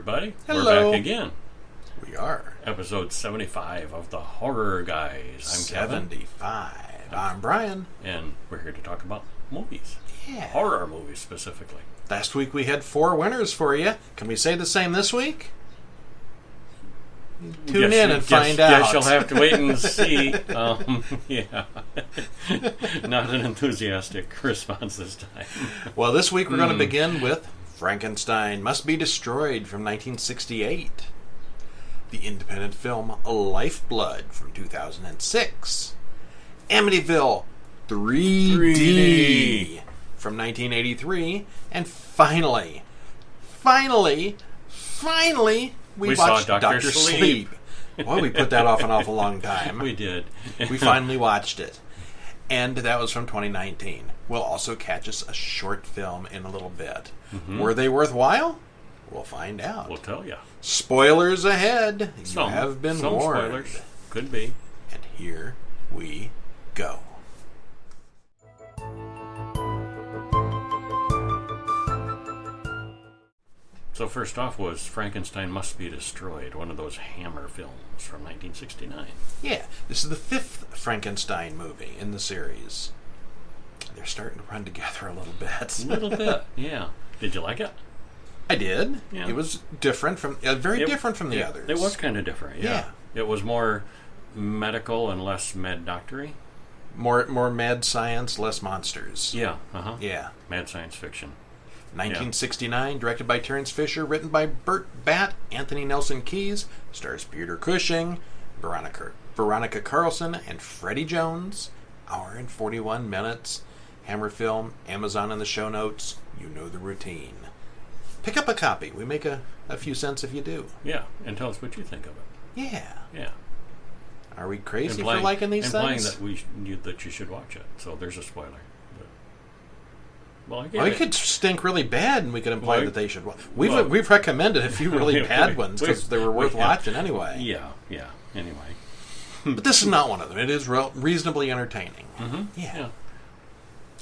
everybody. Hello. We're back again. We are. Episode 75 of The Horror Guys. I'm Kevin. 75. I'm Brian. And we're here to talk about movies. Yeah. Horror movies, specifically. Last week we had 4 winners for you. Can we say the same this week? Tune in and find out. Yes, you'll have to wait and see. Yeah. Not an enthusiastic response this time. Well, this week we're going to begin with Frankenstein Must Be Destroyed from 1968. The independent film Lifeblood from 2006. Amityville 3D from 1983. And finally, we watched Dr. Sleep. Boy, we put that off an awful long time. We did. We finally watched it. And that was from 2019. We'll also catch us a short film in a little bit. Mm-hmm. Were they worthwhile? We'll find out. We'll tell you. Spoilers ahead. You have been some warned. Spoilers. Could be. And here we go. So first off was Frankenstein Must Be Destroyed, one of those Hammer films from 1969. Yeah, this is the 5th Frankenstein movie in the series. They're starting to run together a little bit. A little bit, yeah. Did you like it? I did. Yeah. It was different from, different from the others. It was kind of different, yeah. It was more medical and less med-doctory. More mad science, less monsters. Yeah, Yeah. Mad science fiction. 1969, directed by Terence Fisher, written by Burt Batt, Anthony Nelson Keys, stars Peter Cushing, Veronica Carlson, and Freddie Jones. Hour and 41 minutes. Hammer film, Amazon in the show notes. You know the routine. Pick up a copy. We make a few cents if you do. Yeah, and tell us what you think of it. Yeah. Yeah. Are we crazy for liking these things? Implying that you should watch it. So there's a spoiler. Well, it could stink really bad, and we could imply that they should watch. We've recommended a few really bad ones because they were worth watching anyway. Yeah. Anyway. But this is not one of them. It is reasonably entertaining. Mm-hmm. Yeah.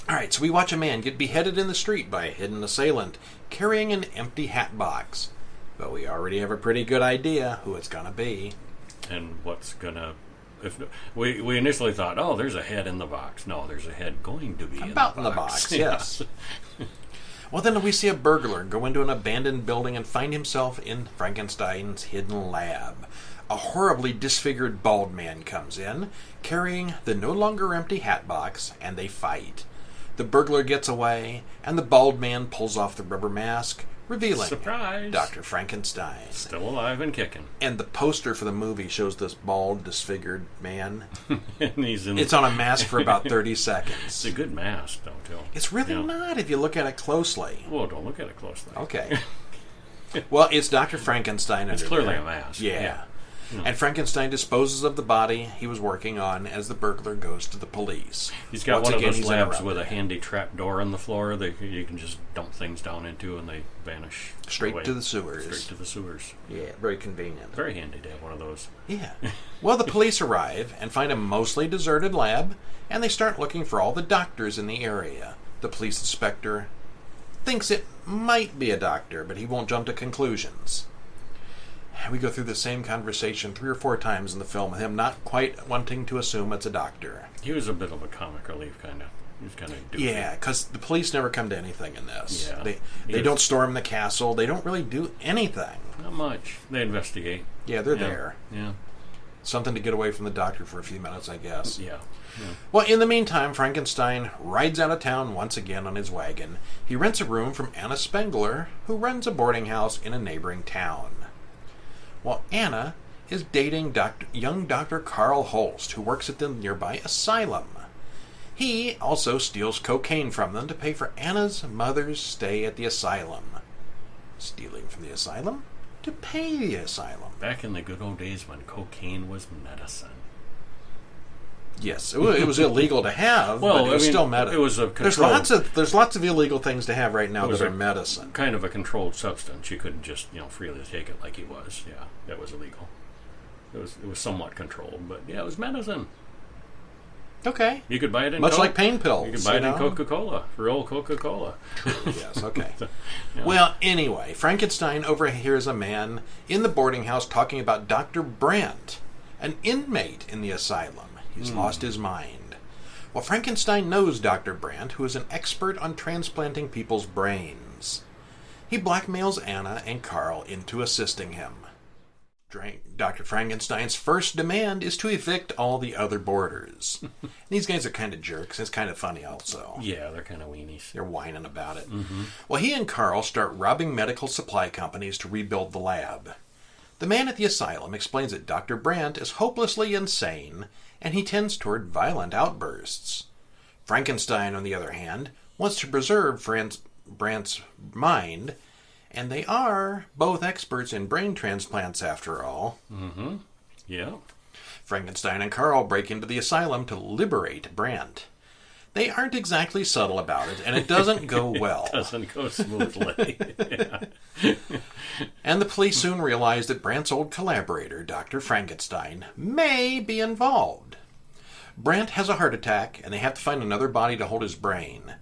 All right, so we watch a man get beheaded in the street by a hidden assailant carrying an empty hat box. But we already have a pretty good idea who it's going to be. And what's going to... We initially thought, oh, there's a head in the box. No, there's a head going to be in the box. Yes. Well, then we see a burglar go into an abandoned building and find himself in Frankenstein's hidden lab. A horribly disfigured bald man comes in, carrying the no longer empty hat box, and they fight. The burglar gets away, and the bald man pulls off the rubber mask, revealing surprise, Dr. Frankenstein. Still alive and kicking. And the poster for the movie shows this bald, disfigured man. And it's on a mask for about 30 seconds. It's a good mask, though, too. It's really not if you look at it closely. Well, don't look at it closely. Okay. Well, it's Dr. Frankenstein. It's clearly a mask. Yeah. And Frankenstein disposes of the body he was working on as the burglar goes to the police. He's got one of those labs with a handy trap door in the floor that you can just dump things down into and they vanish. Straight to the sewers. Straight to the sewers. Yeah, very convenient. Very handy to have one of those. Yeah. Well, the police arrive and find a mostly deserted lab, and they start looking for all the doctors in the area. The police inspector thinks it might be a doctor, but he won't jump to conclusions. We go through the same conversation 3 or 4 times in the film with him not quite wanting to assume it's a doctor. He was a bit of a comic relief, kind of. He was kind of doofy. Yeah, because the police never come to anything in this. Yeah. They don't storm the castle. They don't really do anything. Not much. They investigate. Yeah, they're there. Yeah. Something to get away from the doctor for a few minutes, I guess. Yeah. Well, in the meantime, Frankenstein rides out of town once again on his wagon. He rents a room from Anna Spengler, who runs a boarding house in a neighboring town. Well, Anna is dating young Dr. Carl Holst, who works at the nearby asylum. He also steals cocaine from them to pay for Anna's mother's stay at the asylum. Stealing from the asylum to pay the asylum. Back in the good old days when cocaine was medicine. Yes, it was illegal to have, but it was still medicine. It was a controlled... There's lots of illegal things to have right now that are medicine. Kind of a controlled substance. You couldn't just freely take it like he was. Yeah, that was illegal. It was somewhat controlled, but yeah, it was medicine. Okay. You could buy it in much like pain pills. You could buy it in Coca-Cola, real Coca-Cola. Yes, okay. Yeah. Well, anyway, Frankenstein overhears a man in the boarding house talking about Dr. Brandt, an inmate in the asylum. He's lost his mind. Well, Frankenstein knows Dr. Brandt, who is an expert on transplanting people's brains. He blackmails Anna and Carl into assisting him. Dr. Frankenstein's first demand is to evict all the other boarders. These guys are kind of jerks. It's kind of funny also. Yeah, they're kind of weenies. They're whining about it. Mm-hmm. Well, he and Carl start robbing medical supply companies to rebuild the lab. The man at the asylum explains that Dr. Brandt is hopelessly insane, and he tends toward violent outbursts. Frankenstein, on the other hand, wants to preserve Brandt's mind, and they are both experts in brain transplants, after all. Mm-hmm. Yeah. Frankenstein and Carl break into the asylum to liberate Brandt. They aren't exactly subtle about it, and it doesn't go well. It doesn't go smoothly. And the police soon realize that Brandt's old collaborator, Dr. Frankenstein, may be involved. Brandt has a heart attack, and they have to find another body to hold his brain.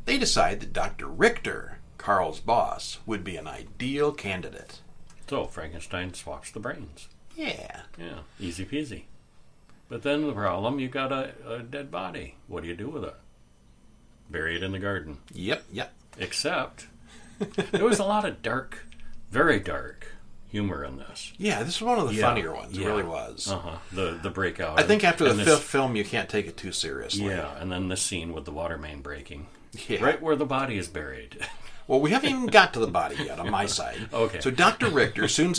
They decide that Dr. Richter, Carl's boss, would be an ideal candidate. So Frankenstein swaps the brains. Yeah. Yeah, easy peasy. But then the problem, you got a dead body. What do you do with it? Bury it in the garden. Yep. Except, there was a lot of dark, very dark humor in this. Yeah, this was one of the funnier ones. It really was. Uh-huh. The breakout. I think after the fifth film, you can't take it too seriously. Yeah, and then this scene with the water main breaking. Yeah. Right where the body is buried. Well, we haven't even got to the body yet on my side. Okay. So Dr. Richter soon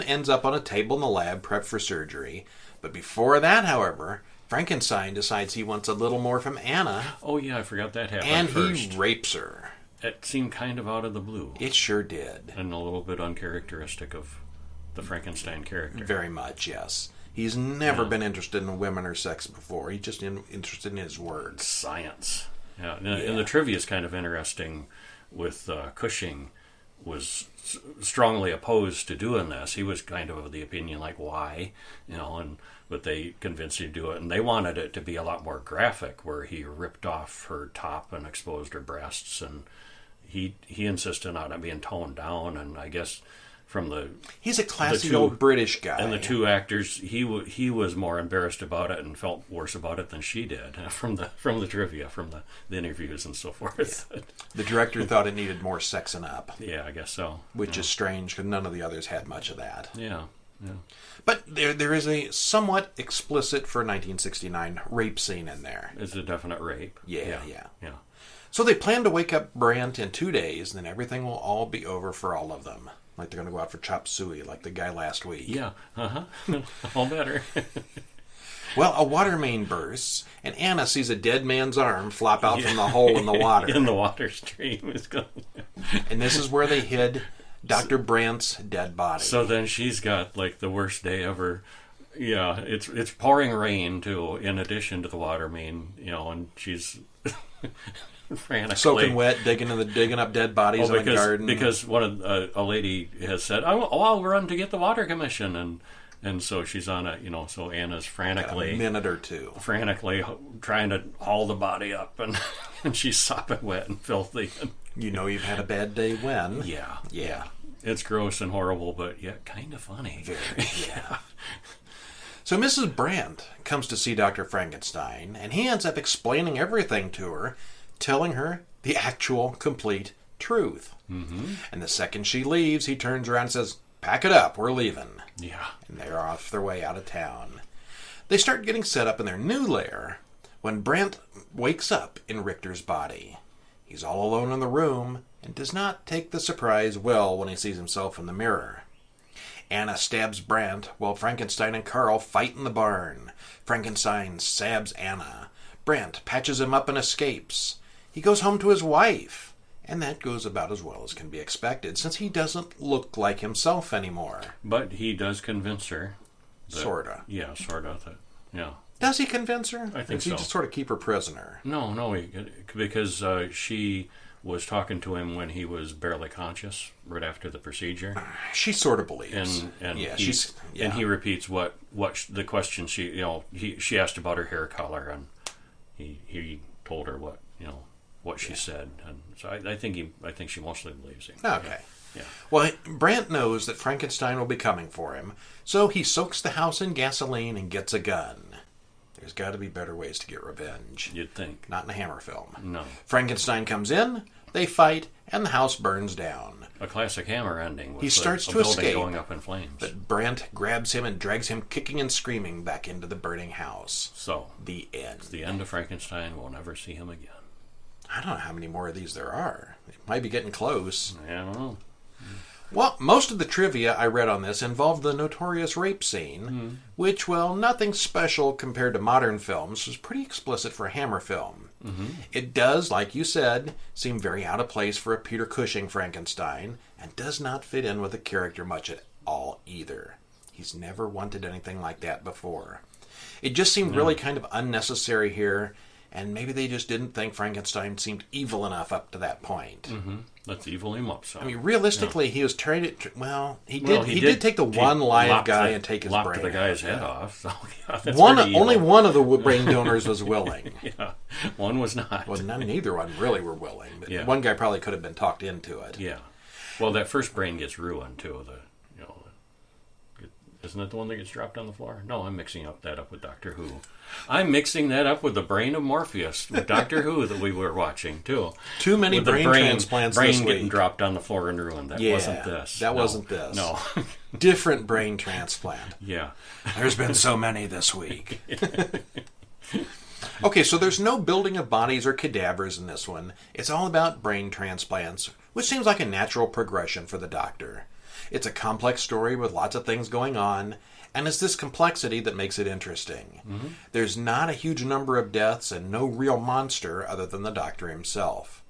ends up on a table in the lab, prepped for surgery. But before that, however, Frankenstein decides he wants a little more from Anna. Oh, yeah, I forgot that happened and first. He rapes her. It seemed kind of out of the blue. It sure did. And a little bit uncharacteristic of the Frankenstein character. Very much, yes. He's never been interested in women or sex before. He's just interested in his words. Science. Yeah. And the trivia is kind of interesting with Cushing was strongly opposed to doing this. He was kind of the opinion, like, why? But they convinced him to do it. And they wanted it to be a lot more graphic, where he ripped off her top and exposed her breasts. And he insisted on it being toned down. And I guess from he's a classy old British guy. And the two actors, he was more embarrassed about it and felt worse about it than she did from the trivia, from the interviews and so forth. Yeah. The director thought it needed more sexing up. Yeah, I guess so. Which is strange, because none of the others had much of that. Yeah. But there is a somewhat explicit, for 1969, rape scene in there. It's a definite rape. Yeah. So they plan to wake up Brandt in 2 days, and then everything will all be over for all of them. Like they're going to go out for chop suey, like the guy last week. Yeah, all better. Well, a water main bursts, and Anna sees a dead man's arm flop out from the hole in the water. In the water stream. And this is where they hid Dr. Brandt's dead body. So then she's got, like, the worst day ever. Yeah, it's pouring rain, too, in addition to the water main, and she's... frantically soaking wet, digging up dead bodies in the garden. Because a lady has said, I'll run to get the water commission, and so she's on so Anna's frantically, got a minute or two, frantically trying to haul the body up, and she's sopping wet and filthy. You've had a bad day when? Yeah. It's gross and horrible, but yet kind of funny. Very, yeah. So Mrs. Brandt comes to see Dr. Frankenstein, and he ends up explaining everything to her, telling her the actual, complete truth. Mm-hmm. And the second she leaves, he turns around and says, "Pack it up, we're leaving." Yeah. And they're off their way out of town. They start getting set up in their new lair when Brandt wakes up in Richter's body. He's all alone in the room and does not take the surprise well when he sees himself in the mirror. Anna stabs Brandt while Frankenstein and Carl fight in the barn. Frankenstein stabs Anna. Brandt patches him up and escapes. He goes home to his wife, and that goes about as well as can be expected, since he doesn't look like himself anymore. But he does convince her. Sorta. Yeah, sorta. Yeah. Does he convince her? I think so. Does he just sort of keep her prisoner? No, because she was talking to him when he was barely conscious, right after the procedure. She sort of believes. And yeah, and he repeats what the question she asked about her hair color, and he told her what she said, and so I think she mostly believes him. Okay. Yeah. Well, Brandt knows that Frankenstein will be coming for him, so he soaks the house in gasoline and gets a gun. There's got to be better ways to get revenge. You'd think. Not in a Hammer film. No. Frankenstein comes in, they fight, and the house burns down. A classic Hammer ending with He starts a to building escape, going up in flames. but Brandt grabs him and drags him kicking and screaming back into the burning house. So, The end. it's the end of Frankenstein. We'll never see him again. I don't know how many more of these there are. It might be getting close. I don't know. Well, most of the trivia I read on this involved the notorious rape scene, which, well, nothing special compared to modern films, was pretty explicit for a Hammer film. It does, like you said, seem very out of place for a Peter Cushing Frankenstein, and does not fit in with the character much at all either. He's never wanted anything like that before. It just seemed really kind of unnecessary here, and maybe they just didn't think Frankenstein seemed evil enough up to that point. Let's evil him up. So I mean, realistically, he was trying to. He did take the one live guy and take his brain. Lopped the guy's head off. So, that's Only one of the brain donors was willing. Yeah, one was not. Well, neither one really were willing. But Yeah. one guy probably could have been talked into it. Yeah. Well, that first brain gets ruined too. Isn't it the one that gets dropped on the floor? No, I'm mixing that up with Doctor Who. I'm mixing that up with the brain of Morpheus with Doctor Who that we were watching too. Too many With the brain transplants brain this getting week. dropped on the floor and ruined. That wasn't this. That wasn't this. No. Different brain transplant. Yeah. There's been so many this week. Okay, so there's no building of bodies or cadavers in this one. It's all about brain transplants, which seems like a natural progression for the Doctor. It's a complex story with lots of things going on, and it's this complexity that makes it interesting. There's not a huge number of deaths and no real monster other than the Doctor himself.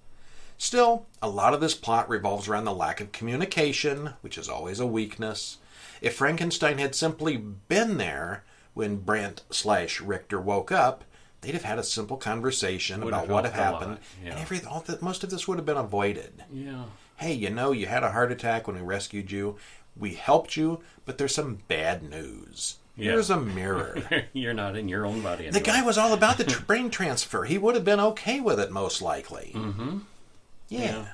Still, a lot of this plot revolves around the lack of communication, which is always a weakness. If Frankenstein had simply been there when Brandt/Richter woke up, they'd have had a simple conversation about what had happened, and most of this would have been avoided. Yeah. Hey, you had a heart attack when we rescued you. We helped you, but there's some bad news. Yeah. Here's a mirror. You're not in your own body anymore. The guy was all about the brain transfer. He would have been okay with it, most likely. Mm-hmm. Yeah.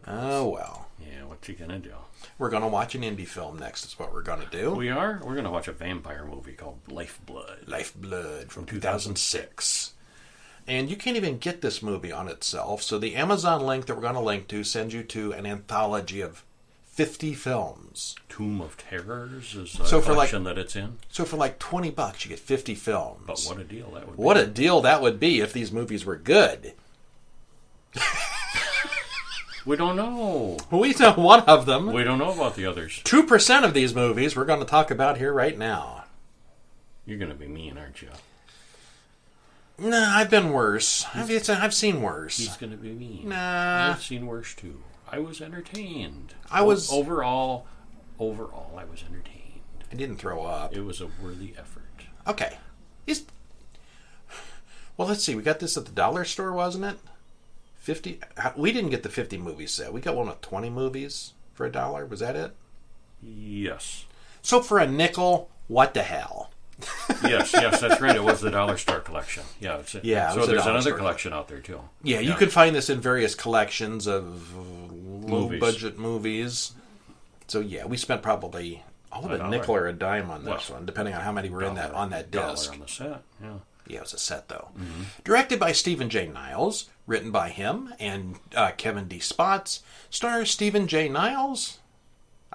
Oh, well. Yeah, what you gonna do? We're going to watch an indie film next, is what we're going to do. We are? We're going to watch a vampire movie called Lifeblood. Lifeblood from 2006. And you can't even get this movie on itself, so the Amazon link that we're going to link to sends you to an anthology of 50 films. Tomb of Terrors is the collection that it's in. So for like $20, you get 50 films. But what a deal that would be. What a deal that would be if these movies were good. We don't know. We know one of them. We don't know about the others. 2% of these movies we're going to talk about here right now. You're going to be mean, aren't you? Nah, I've been worse. I've seen worse. He's going to be mean. Nah. I've seen worse too. I was entertained. Overall, I was entertained. I didn't throw up. It was a worthy effort. Okay. Well, let's see. We got this at the dollar store, wasn't it? 50. We didn't get the 50 movie set. We got one with 20 movies for $1. Was that it? Yes. So for a nickel, what the hell? yes, that's right. It was the dollar store collection. Yeah, so there's another collection out there too. Yeah, you can find this in various collections of low-budget movies. So yeah, we spent probably all of a nickel or a dime on this one, depending on how many were on that disc. $1 on the set. Yeah. Yeah, it was a set, though. Mm-hmm. Directed by Stephen J. Niles, written by him and Kevin D. Spots, stars Stephen J. Niles.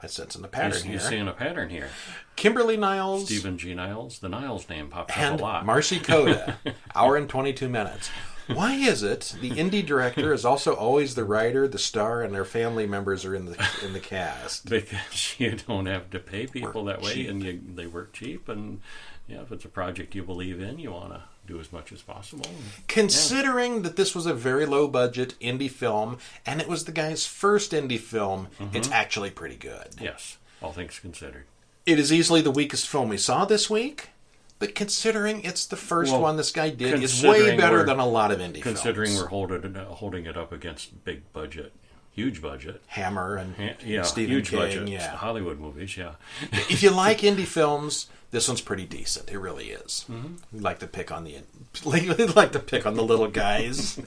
I'm sensing a pattern here. You're seeing a pattern here. Kimberly Niles. Stephen G. Niles. The Niles name pops up a lot. Marcy Coda. Hour and 22 minutes. Why is it the indie director is also always the writer, the star, and their family members are in the cast? Because you don't have to pay people that way, cheap. and they work cheap, and if it's a project you believe in, you want to do as much as possible. Considering that this was a very low-budget indie film, and it was the guy's first indie film, it's actually pretty good. Yes, all things considered. It is easily the weakest film we saw this week, But considering it's the first Well, one this guy did, it's way better than a lot of indie considering films. we're holding it up against big budget, huge budget. Hammer and Yeah, Stephen huge King, budget. yeah. Hollywood movies, yeah. If you like indie films, this one's pretty decent. It really is. We like to pick on the little guys,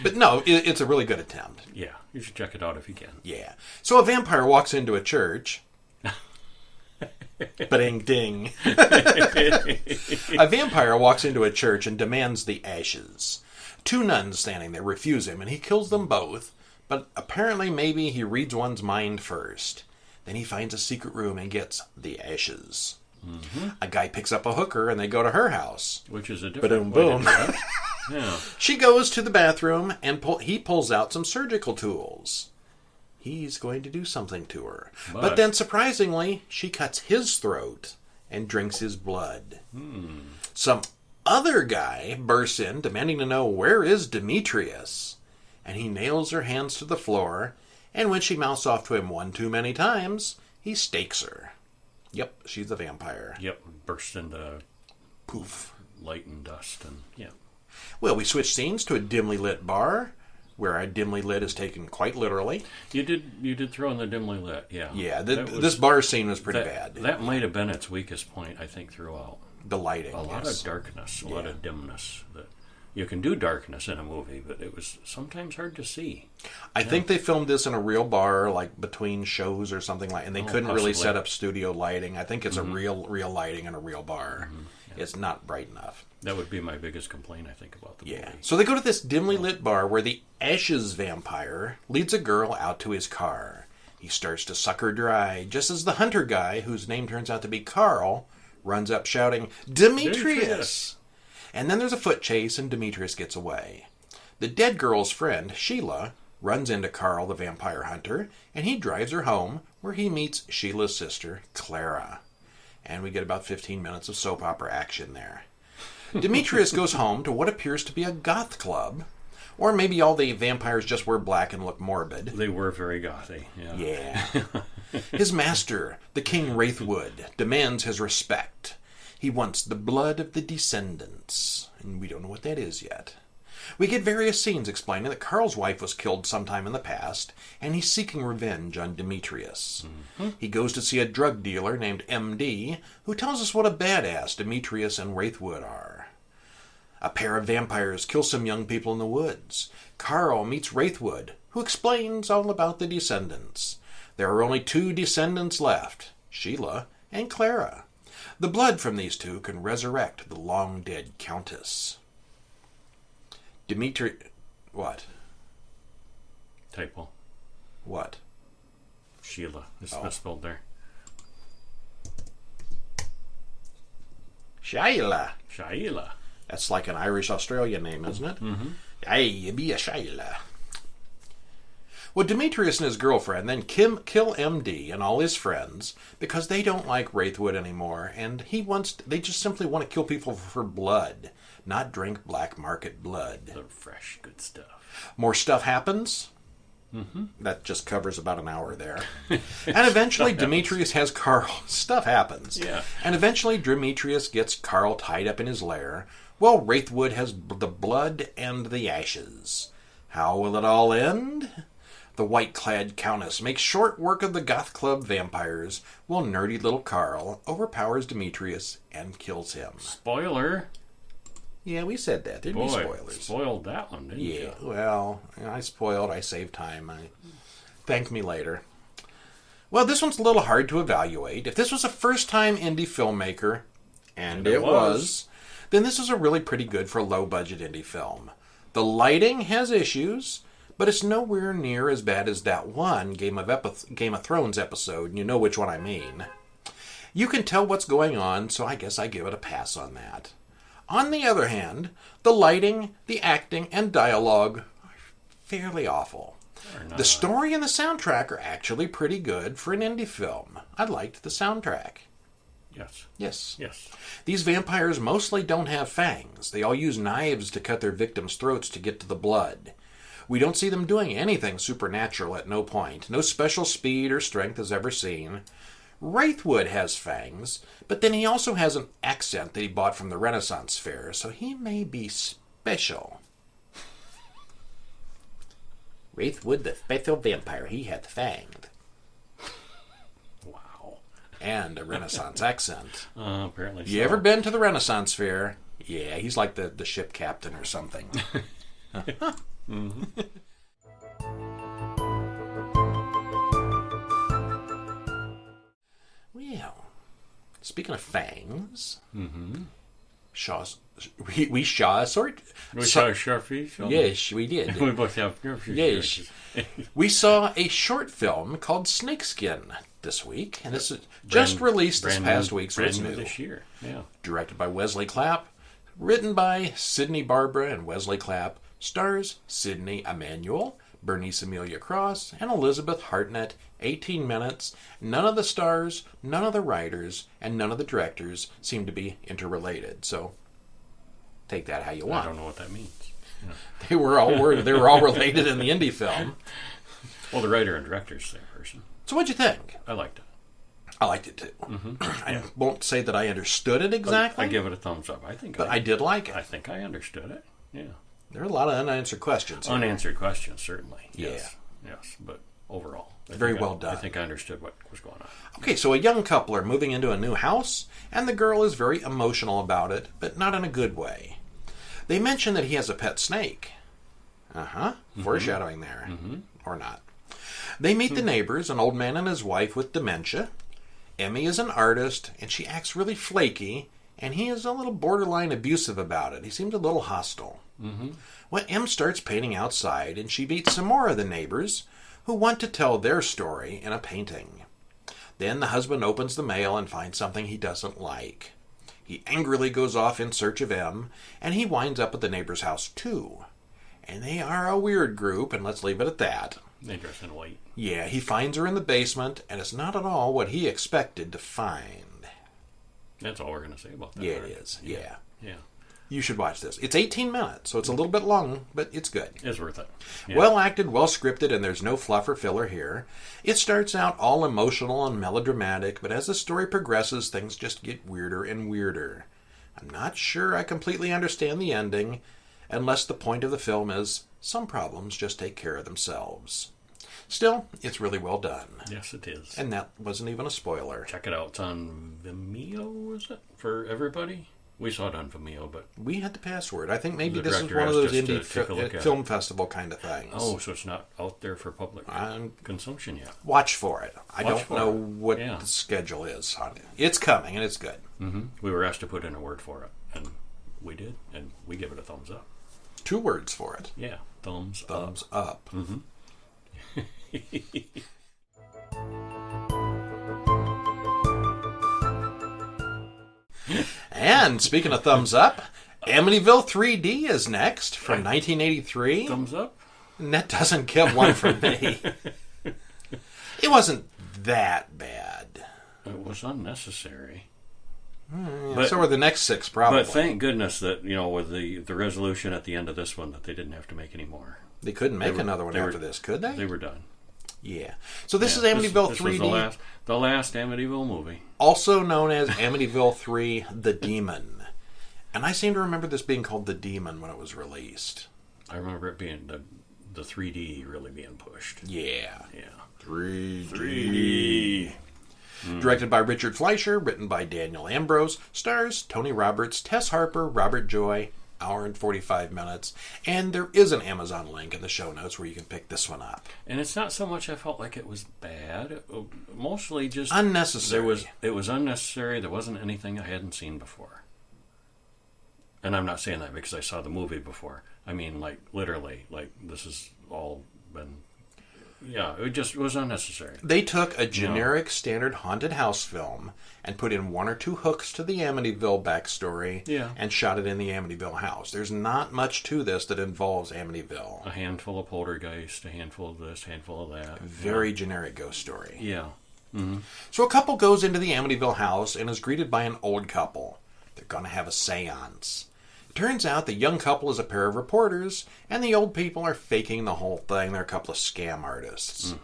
but no, it's a really good attempt. Yeah, you should check it out if you can. Yeah. So a vampire walks into a church. Ba-ding ding. A vampire walks into a church and demands the ashes. Two nuns standing there refuse him, and he kills them both. But apparently, maybe he reads one's mind first. Then he finds a secret room and gets the ashes. A guy picks up a hooker, and they go to her house. Which is a different Ba-dum, way to boom. do it. Yeah. She goes to the bathroom, and he pulls out some surgical tools. He's going to do something to her. But then, surprisingly, she cuts his throat and drinks his blood. Some other guy bursts in, demanding to know where is Demetrius. And he nails her hands to the floor, and when she mouths off to him one too many times, he stakes her. Yep, she's a vampire. Yep, burst into Poof. light and dust, and yeah. Well, we switch scenes to a dimly lit bar, where a dimly lit is taken quite literally. You did throw in the dimly lit, yeah. Yeah, this bar scene was pretty that, bad. That might have been its weakest point, I think, throughout. The lighting. A lot yes. of darkness, a lot of dimness. That you can do darkness in a movie, but it was sometimes hard to see. I think they filmed this in a real bar, like between shows or something like, and they couldn't really possibly. set up studio lighting. I think it's a real lighting in a real bar. Yeah. It's not bright enough. That would be my biggest complaint, I think, about the movie. So they go to this dimly lit bar where the Ashes vampire leads a girl out to his car. He starts to suck her dry, just as the hunter guy, whose name turns out to be Carl, runs up shouting, "Demetrius!" And then there's a foot chase and Demetrius gets away. The dead girl's friend, Sheila, runs into Carl the vampire hunter, and he drives her home where he meets Sheila's sister, Clara. And we get about 15 minutes of soap opera action there. Demetrius goes home to what appears to be a goth club, or maybe all the vampires just wear black and look morbid. They were very gothy, yeah. Yeah. His master, the King Wraithwood, demands his respect. He wants the blood of the descendants, and we don't know what that is yet. We get various scenes explaining that Carl's wife was killed sometime in the past, and he's seeking revenge on Demetrius. He goes to see a drug dealer named MD, who tells us what a badass Demetrius and Wraithwood are. A pair of vampires kill some young people in the woods. Carl meets Wraithwood, who explains all about the descendants. There are only two descendants left, Sheila and Clara. The blood from these two can resurrect the long-dead Countess. What? Typo. What? Sheila. It's misspelled there. Sheila. Sheila. That's like an Irish-Australian name, isn't it? Mm-hmm. Hey, you be a Sheila. Well, Demetrius and his girlfriend then kill MD and all his friends because they don't like Wraithwood anymore, and they just simply want to kill people for blood, not drink black market blood. The fresh, good stuff. More stuff happens. Mm-hmm. That just covers about an hour there. And eventually Demetrius has Carl... Stuff happens. Yeah. And eventually Demetrius gets Carl tied up in his lair, while Wraithwood has the blood and the ashes. How will it all end? The white-clad Countess makes short work of the goth club vampires, while nerdy little Carl overpowers Demetrius and kills him. Spoiler. Yeah, we said that. There'd be spoilers. Spoiled that one, didn't you? Yeah, well, I spoiled. I saved time. Thank me later. Well, this one's a little hard to evaluate. If this was a first-time indie filmmaker, and it was, then this is a really pretty good for a low-budget indie film. The lighting has issues, but it's nowhere near as bad as that one Game of Thrones episode, and you know which one I mean. You can tell what's going on, so I guess I give it a pass on that. On the other hand, the lighting, the acting, and dialogue are fairly awful. The story and the soundtrack are actually pretty good for an indie film. I liked the soundtrack. Yes. Yes. These vampires mostly don't have fangs. They all use knives to cut their victims' throats to get to the blood. We don't see them doing anything supernatural at no point. No special speed or strength is ever seen. Wraithwood has fangs, but then he also has an accent that he bought from the Renaissance Fair, so he may be special. Wraithwood, the special vampire, he hath fanged. Wow. And a Renaissance accent. Apparently so. You ever been to the Renaissance Fair? Yeah, he's like the ship captain or something. Mm-hmm. Well, speaking of fangs, Shaw's, we saw a sort. We saw a Sharpie? Yes, we did. We both have Sharpies. Yes. We saw a short film called Snakeskin this week, and this is just released this past week, so it's new. This year, yeah. Directed by Wesley Clapp, written by Sidney Barbara and Wesley Clapp, stars Sidney Emanuel, Bernice Amelia Cross, and Elizabeth Hartnett. 18 minutes. None of the stars, none of the writers, and none of the directors seem to be interrelated. So, take that how you want. I don't know what that means. Yeah. They were all related in the indie film. Well, the writer and director's the same person. So, what'd you think? I liked it. I liked it too. Mm-hmm. I won't say that I understood it exactly. I give it a thumbs up. But I did like it. I think I understood it. Yeah. There are a lot of unanswered questions. Unanswered questions, certainly. Yeah. Yes. But overall, very well done. I think I understood what was going on. Okay, so a young couple are moving into a new house, and the girl is very emotional about it, but not in a good way. They mention that he has a pet snake. Foreshadowing there. Or not. They meet the neighbors, an old man and his wife with dementia. Emmy is an artist, and she acts really flaky, and he is a little borderline abusive about it. He seems a little hostile. Well, Em starts painting outside, and she meets some more of the neighbors who want to tell their story in a painting. Then the husband opens the mail and finds something he doesn't like. He angrily goes off in search of Em, and he winds up at the neighbor's house too. And they are a weird group, and let's leave it at that. They dress in white. Yeah, he finds her in the basement, and it's not at all what he expected to find. That's all we're going to say about that. Yeah, it is. Yeah. You should watch this. It's 18 minutes, so it's a little bit long, but it's good. It's worth it. Yeah. Well acted, well scripted, and there's no fluff or filler here. It starts out all emotional and melodramatic, but as the story progresses, things just get weirder and weirder. I'm not sure I completely understand the ending, unless the point of the film is some problems just take care of themselves. Still, it's really well done. Yes, it is. And that wasn't even a spoiler. Check it out. It's on Vimeo, is it? For everybody? We saw it on Vimeo, but... We had the password. I think maybe this is one of those indie film festival kind of things. Oh, so it's not out there for public consumption yet. Watch for it. I don't know what the schedule is on it. It's coming, and it's good. We were asked to put in a word for it, and we did, and we give it a thumbs up. 2 words for it. Yeah, thumbs up. And speaking of thumbs up, Amityville 3D is next from 1983. Thumbs up? And that doesn't get one from me. It wasn't that bad. It was unnecessary. But, so were the next 6 probably. But thank goodness that, with the resolution at the end of this one, that they didn't have to make any more. They couldn't make another one after this, could they? They were done. Yeah. So this is Amityville 3D. Was the last Amityville movie. Also known as Amityville 3 The Demon. And I seem to remember this being called The Demon when it was released. I remember it being the 3D really being pushed. Yeah. 3D. Directed by Richard Fleischer, written by Daniel Ambrose, stars Tony Roberts, Tess Harper, Robert Joy, hour and 45 minutes, and there is an Amazon link in the show notes where you can pick this one up. And it's not so much I felt like it was bad, mostly just unnecessary. It was unnecessary. There wasn't anything I hadn't seen before. And I'm not saying that because I saw the movie before. I mean, like, literally, like, this has all been... Yeah, it was unnecessary. They took a generic standard haunted house film and put in 1 or 2 hooks to the Amityville backstory and shot it in the Amityville house. There's not much to this that involves Amityville. A handful of poltergeist, a handful of this, a handful of that. Very generic ghost story. Yeah. So a couple goes into the Amityville house and is greeted by an old couple. They're going to have a seance. Turns out the young couple is a pair of reporters, and the old people are faking the whole thing. They're a couple of scam artists.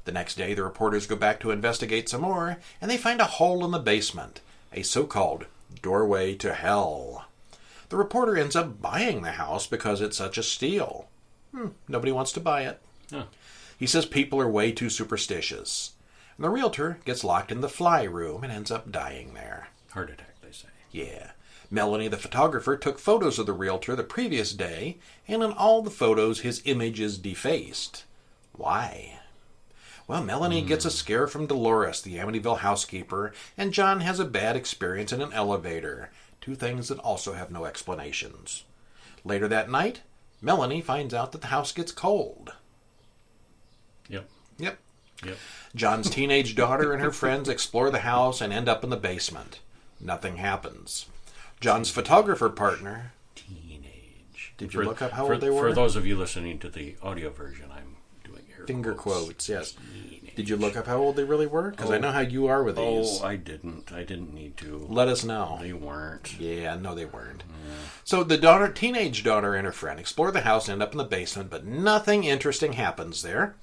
The next day, the reporters go back to investigate some more, and they find a hole in the basement, a so-called doorway to hell. The reporter ends up buying the house because it's such a steal. Nobody wants to buy it. Huh. He says people are way too superstitious. And the realtor gets locked in the fly room and ends up dying there. Heart attack, they say. Yeah. Melanie, the photographer, took photos of the realtor the previous day, and in all the photos, his image is defaced. Why? Well, Melanie gets a scare from Dolores, the Amityville housekeeper, and John has a bad experience in an elevator. Two things that also have no explanations. Later that night, Melanie finds out that the house gets cold. Yep. John's teenage daughter and her friends explore the house and end up in the basement. Nothing happens. John's photographer partner... Teenage. Did you look up how old they were? For those of you listening to the audio version, I'm doing finger quotes, yes. Teenage. Did you look up how old they really were? Because I know how you are with these. Oh, I didn't. I didn't need to. Let us know. They weren't. Yeah, no, they weren't. So the teenage daughter and her friend explore the house and end up in the basement, but nothing interesting happens there.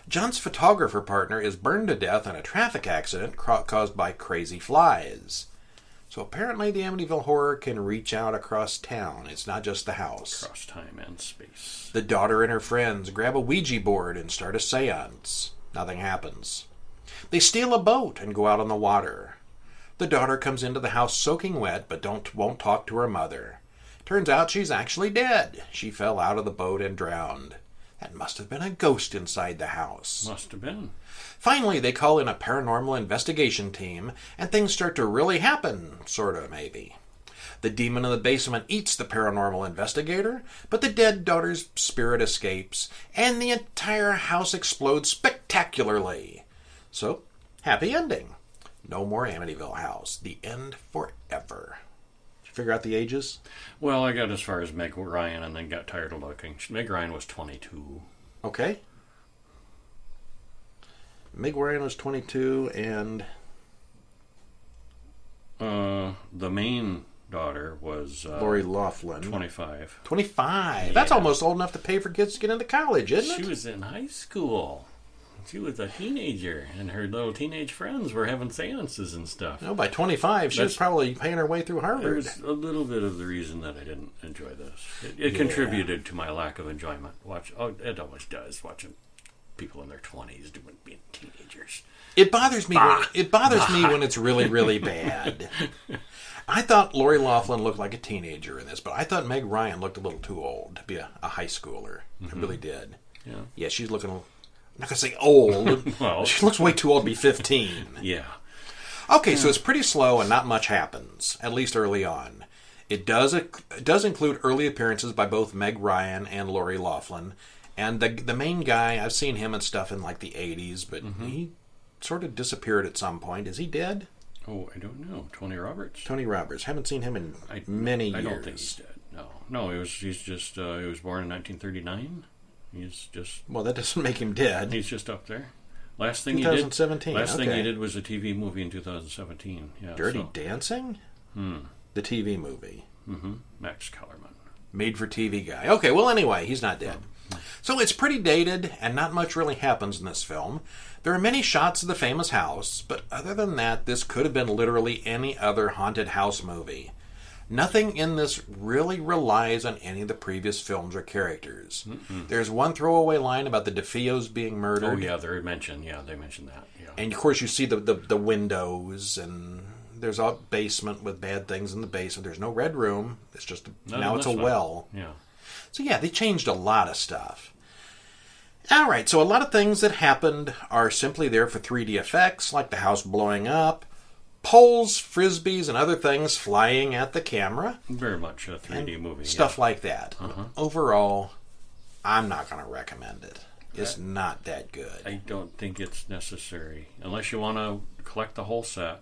John's photographer partner is burned to death in a traffic accident caused by crazy flies. So apparently the Amityville Horror can reach out across town. It's not just the house. Across time and space. The daughter and her friends grab a Ouija board and start a seance. Nothing happens. They steal a boat and go out on the water. The daughter comes into the house soaking wet, but won't talk to her mother. Turns out she's actually dead. She fell out of the boat and drowned. That must have been a ghost inside the house. Must have been. Finally, they call in a paranormal investigation team, and things start to really happen, sorta, maybe. The demon in the basement eats the paranormal investigator, but the dead daughter's spirit escapes, and the entire house explodes spectacularly. So, happy ending. No more Amityville House. The end forever. Did you figure out the ages? Well, I got as far as Meg Ryan and then got tired of looking. Meg Ryan was 22. Okay. Meg Ryan was 22, and... the main daughter was... Lori Loughlin. 25. 25? That's almost old enough to pay for kids to get into college, isn't it? She was in high school. She was a teenager, and her little teenage friends were having seances and stuff. No, by 25, she was probably paying her way through It Harvard. was a little bit of the reason that I didn't enjoy this. It contributed to my lack of enjoyment. It always does, watching people in their 20s being teenagers. It bothers me. When it's really, really bad. I thought Lori Loughlin looked like a teenager in this, but I thought Meg Ryan looked a little too old to be a high schooler. I really did. Yeah, she's looking... I'm not going to say old. Well, she looks way too old to be 15. Yeah. Okay, so it's pretty slow and not much happens, at least early on. It does include early appearances by both Meg Ryan and Lori Loughlin. And the main guy, I've seen him and stuff in like the 80s, but he sort of disappeared at some point. Is he dead? Oh, I don't know. Tony Roberts? Tony Roberts. Haven't seen him in many years. I don't think he's dead. No. He was born in 1939. He's just... Well, that doesn't make him dead. He's just up there. Last thing 2017. Last thing he did was a TV movie in 2017. Yeah. Dirty Dancing? The TV movie. Max Kellerman. Made for TV guy. Okay, well anyway, he's not dead. So it's pretty dated, and not much really happens in this film. There are many shots of the famous house, but other than that, this could have been literally any other haunted house movie. Nothing in this really relies on any of the previous films or characters. There's one throwaway line about the DeFeos being murdered. Oh, yeah, they mentioned that. Yeah. And, of course, you see the windows, and there's a basement with bad things in the basement. There's no red room. It's just... now it's a well. Yeah. So, yeah, they changed a lot of stuff. All right, so a lot of things that happened are simply there for 3D effects, like the house blowing up, poles, frisbees, and other things flying at the camera. Very much a 3D movie. Stuff like that. Overall, I'm not going to recommend it. It's not that good. I don't think it's necessary. Unless you want to collect the whole set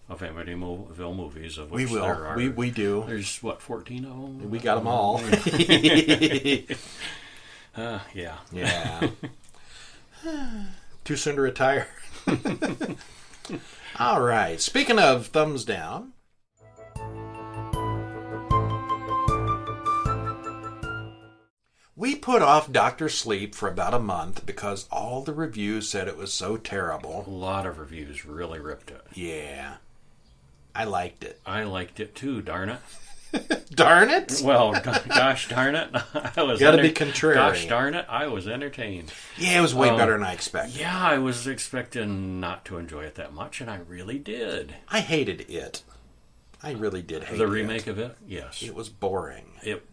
of Amityville movies, of which we will. there are. We do. There's, 14 of them? We got them all. Yeah. Yeah. Too soon to retire. All right. Speaking of thumbs down. We put off Dr. Sleep for about a month because all the reviews said it was so A terrible. lot of reviews really ripped it. Yeah. I liked it. I liked it too, darn it. Darn it! Well, gosh darn it. I was Gotta be contrary. Gosh darn it, I was entertained. Yeah, it was way better than I expected. Yeah, I was expecting not to enjoy it that much, and I really did. I hated it. I really did hate The it. remake of it, yes. It was boring. It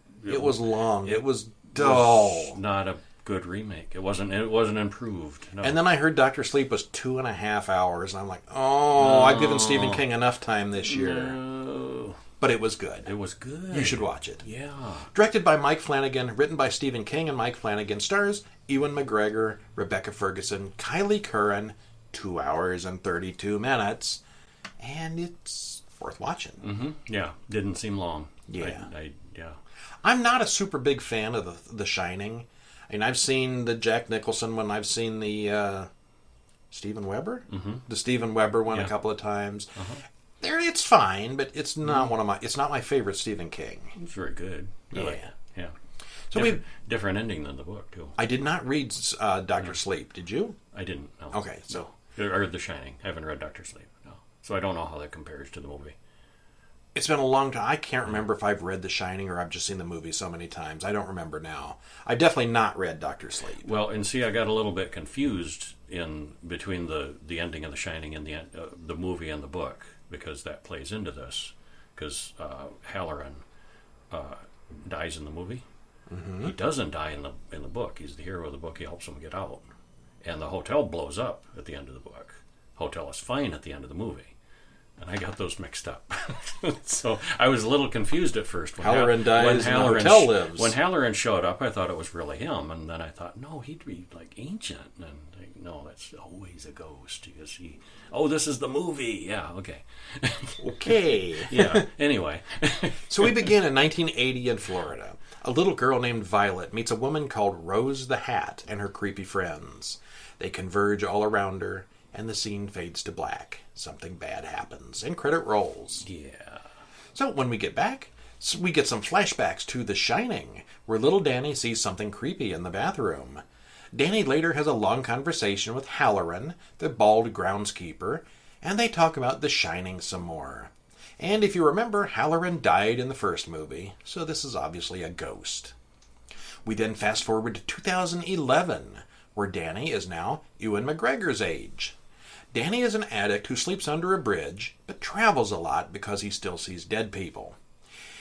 was long. It was dull. was not a good remake. It wasn't improved. No. And then I heard Dr. Sleep was 2.5 hours, and I'm like, oh, I've given Stephen King enough time this year. No. But it was good. It was good. You should watch it. Yeah. Directed by Mike Flanagan, written by Stephen King and Mike Flanagan, stars Ewan McGregor, Rebecca Ferguson, Kylie Curran, 2 hours and 32 minutes, and it's worth watching. Mm-hmm. Yeah. Didn't seem long. Yeah. Yeah. I'm not a super big fan of The Shining. I mean, I've seen the Jack Nicholson one. I've seen the Steven Weber? Mm-hmm. The Steven Weber one a couple of times. It's fine, but it's not it's not my favorite Stephen King. It's very good. Yeah. Really. Yeah. So different ending than the book too. I did not read Dr. Sleep. Did you? I didn't. No. Okay, so Or The Shining. I haven't read Doctor Sleep. No. So I don't know how that compares to the movie. it's been a long time. I can't remember if I've read The Shining or I've just seen the movie so many times. I don't remember now. I've definitely not read Dr. Sleep. Well, and see, I got a little bit confused in between the ending of The Shining and the movie and the book, because that plays into this. Because Halloran dies in the movie. Mm-hmm. He doesn't die in the book. He's the hero of the book. He helps him get out, and the hotel blows up at the end of the book. Hotel is fine at the end of the movie, and I got those mixed up. So I was a little confused at first. When Halloran dies and the hotel lives. When Halloran showed up, I thought it was really him, and then I thought, no, he'd be like ancient, and like, no, that's always a ghost. Because this is the movie. Yeah, okay. Okay. Yeah. Anyway. So we begin in 1980 in Florida. A little girl named Violet meets a woman called Rose the Hat and her creepy friends. They converge all around her, and the scene fades to black. Something bad happens, and credit rolls. Yeah. So when we get back, we get some flashbacks to The Shining, where little Danny sees something creepy in the bathroom. Danny later has a long conversation with Halloran, the bald groundskeeper, and they talk about The Shining some more. And if you remember, Halloran died in the first movie, so this is obviously a ghost. We then fast forward to 2011, where Danny is now Ewan McGregor's age. Danny is an addict who sleeps under a bridge, but travels a lot because he still sees dead people.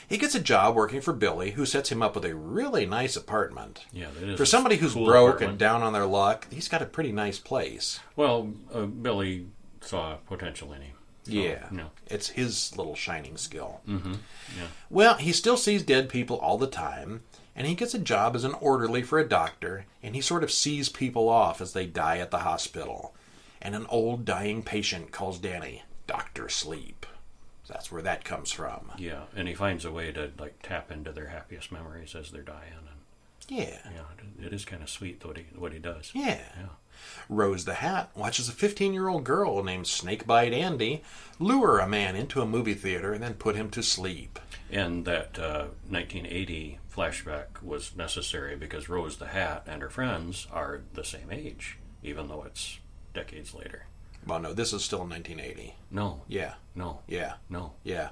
He gets a job working for Billy, who sets him up with a really nice apartment. Yeah, that is For somebody who's cool broke apartment. and down on their luck, he's got a pretty nice place. Well, Billy saw potential in him. So, Yeah, no. it's his little shining skill. Mm-hmm. Yeah. Well, he still sees dead people all the time, and he gets a job as an orderly for a doctor, and he sort of sees people off as they die at the hospital. And an old dying patient calls Danny Dr. Sleep. That's where that comes from. Yeah, and he finds a way to like tap into their happiest memories as they're dying, and Yeah. it is kind of sweet what he does. Yeah. Yeah. Rose the Hat watches a 15-year-old girl named Snakebite Andy lure a man into a movie theater and then put him to sleep. And that 1980 flashback was necessary because Rose the Hat and her friends are the same age, even though it's decades later. Well, no, this is still in 1980. No. Yeah. No. Yeah. No. Yeah.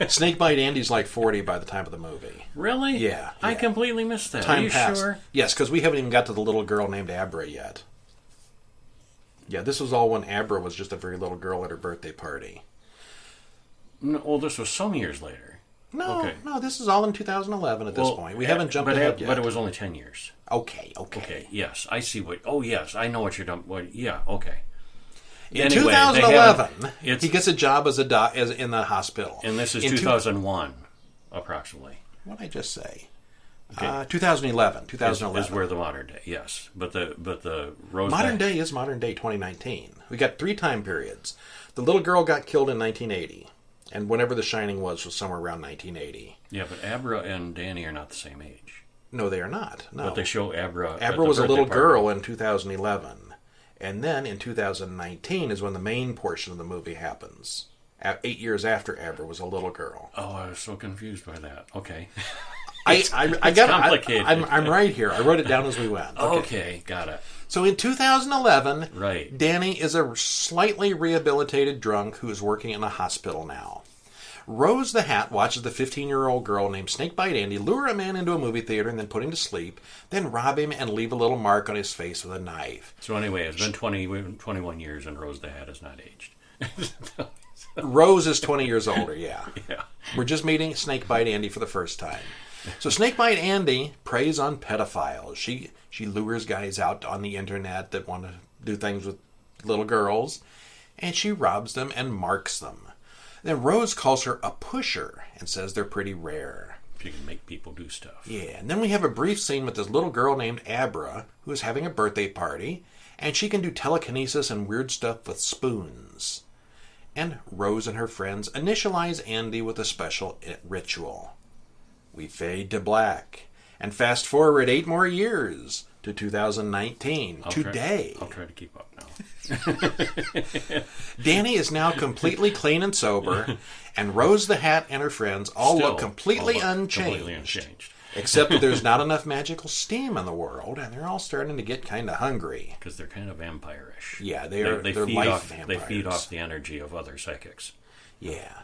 Snakebite Andy's like 40 by the time of the movie. Really? Yeah. I completely missed that. Time Are you passed. sure? Yes, because we haven't even got to the little girl named Abra yet. Yeah, this was all when Abra was just a very little girl at her birthday party. No, well, this was some years later. No, Okay. no, this is all in 2011 at this point. We haven't jumped ahead yet. But it was only 10 years. Okay. Okay, yes, I see what... Oh, yes, I know what you're doing. Yeah, okay. In Anyway, they 2011, haven't- he gets a job as as in the hospital. And this is In 2001, approximately. What did I just say? Okay. 2011. Is 2011. where the modern day, yes. But the Rose... Modern day is modern day 2019. We got 3 time periods. The little girl got killed in 1980. And whenever The Shining was somewhere around 1980. Yeah, but Abra and Danny are not the same age. No, they are not. No. But they show Abra... at Abra the was a birthday little party. girl in 2011. And then in 2019 is when the main portion of the movie happens. 8 years after Abra was a little girl. Oh, I was so confused by that. Okay. I got complicated. I'm right here. I wrote it down as we went. Okay, got it. So in 2011, Right. Danny is a slightly rehabilitated drunk who is working in a hospital now. Rose the Hat watches the 15-year-old girl named Snakebite Andy lure a man into a movie theater and then put him to sleep, then rob him and leave a little mark on his face with a knife. So anyway, it's been 21 years and Rose the Hat is not aged. Rose is 20 years older, yeah. Yeah. We're just meeting Snakebite Andy for the first time. So Snakebite Andy preys on pedophiles. She lures guys out on the internet that want to do things with little girls, and she robs them and marks them. Then Rose calls her a pusher and says they're pretty rare. If you can make people do stuff. Yeah, and then we have a brief scene with this little girl named Abra who is having a birthday party, and she can do telekinesis and weird stuff with spoons. And Rose and her friends initialize Andy with a special ritual. We fade to black and fast forward 8 more years to 2019. Today. I'll try to keep up now. Danny is now completely clean and sober, and Rose the Hat and her friends all Still, look completely unchanged. Completely unchanged. Except that there's not enough magical steam in the world, and they're all starting to get kind of hungry. Because they're kind of vampire-ish. Yeah, they're feed life off, vampires. They feed off the energy of other psychics. Yeah.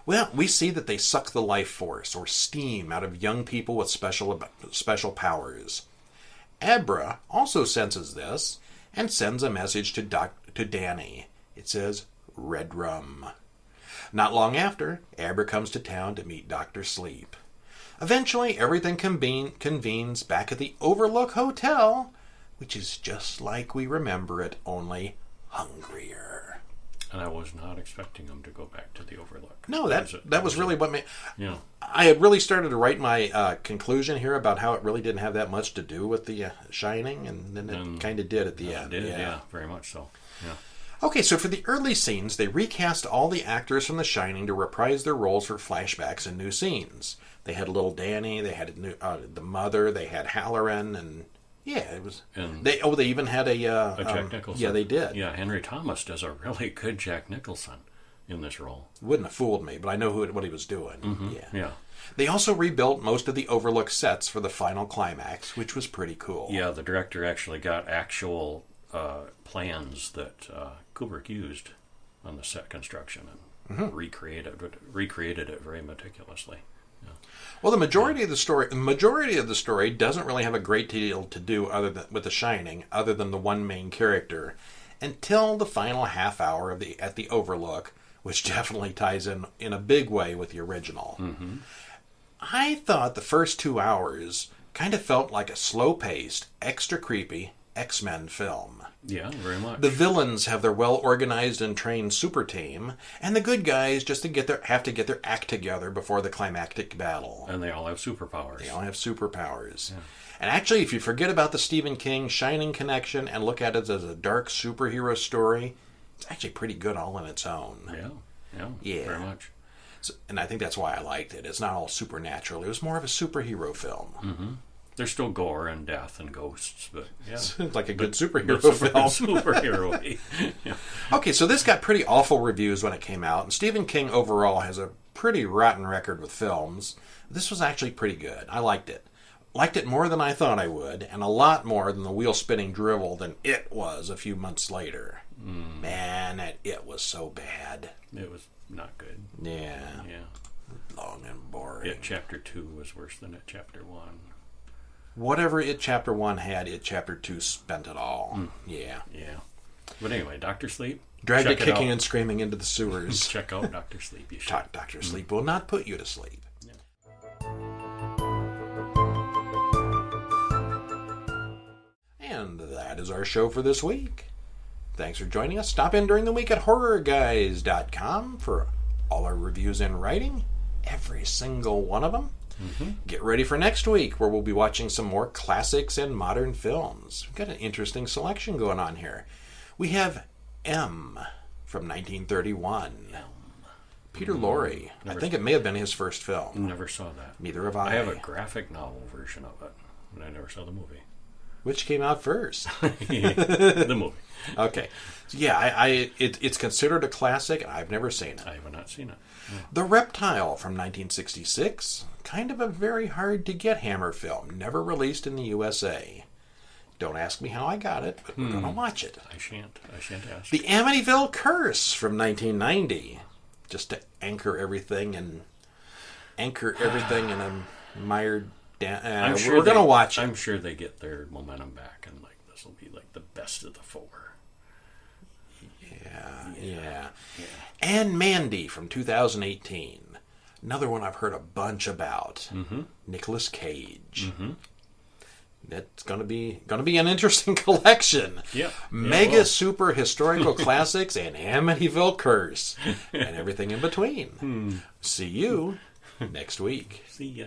Well, we see that they suck the life force, or steam, out of young people with special powers. Abra also senses this, and sends a message to Danny. It says, "Red rum." Not long after, Abra comes to town to meet Dr. Sleep. Eventually, everything convenes back at the Overlook Hotel, which is just like we remember it, only hungrier. And I was not expecting them to go back to the Overlook. No, that was really what made... Yeah. I had really started to write my conclusion here about how it really didn't have that much to do with the Shining, and then it kind of did at the end. It did, yeah, very much so. Yeah. Okay, so for the early scenes, they recast all the actors from The Shining to reprise their roles for flashbacks and new scenes. They had little Danny, they had the mother, they had Halloran, and yeah, it was. And they even had a Jack Nicholson. Yeah, they did. Yeah, Henry Thomas does a really good Jack Nicholson in this role. Wouldn't have fooled me, but I know what he was doing. Mm-hmm. Yeah. They also rebuilt most of the Overlook sets for the final climax, which was pretty cool. Yeah, the director actually got actual plans that Kubrick used on the set construction and recreated it very meticulously. Yeah. Well, the majority of the story doesn't really have a great deal to do with The Shining, other than the one main character, until the final half hour at the Overlook, which definitely ties in a big way with the original. Mm-hmm. I thought the first 2 hours kind of felt like a slow-paced, extra creepy X-Men film. Yeah, very much. The villains have their well-organized and trained super team, and the good guys have to get their act together before the climactic battle. And they all have superpowers. Yeah. And actually, if you forget about the Stephen King Shining connection and look at it as a dark superhero story, it's actually pretty good all on its own. Yeah, very much. So, and I think that's why I liked it. It's not all supernatural. It was more of a superhero film. Mm-hmm. There's still gore and death and ghosts, but yeah. It's like a good superhero film. Superhero. Yeah. Okay, so this got pretty awful reviews when it came out, and Stephen King overall has a pretty rotten record with films. This was actually pretty good. I liked it. Liked it more than I thought I would, and a lot more than the wheel-spinning drivel than It was a few months later. Man, It was so bad. It was not good. Yeah. Yeah. Long and boring. It Chapter 2 was worse than It Chapter 1. Whatever It Chapter 1 had, It Chapter 2 spent it all. Yeah. Yeah. But anyway, Dr. Sleep. Dragged it kicking and screaming into the sewers. Check out Dr. Sleep. You should. Dr. Sleep will not put you to sleep. Yeah. And that is our show for this week. Thanks for joining us. Stop in during the week at HorrorGuys.com for all our reviews in writing. Every single one of them. Mm-hmm. Get ready for next week, where we'll be watching some more classics and modern films. We've got an interesting selection going on here. We have M from 1931. Peter Lorre. I think it may have been his first film. Never saw that. Neither have I. I have a graphic novel version of it, but I never saw the movie. Which came out first? The movie. Okay. So yeah, it's considered a classic. I've never seen it. I have not seen it. No. The Reptile from 1966. Kind of a very hard to get Hammer film. Never released in the USA. Don't ask me how I got it, but we're going to watch it. I shan't ask. The Amityville Curse from 1990. Just to anchor everything in a mired down. We're going to watch it. I'm sure they get their momentum back, and like this will be like the best of the four. Yeah. And Mandy from 2018. Another one I've heard a bunch about. Nicolas Cage. That's going to be an interesting collection. Yeah. Mega super historical classics and Amityville Curse and everything in between. See you next week. See ya.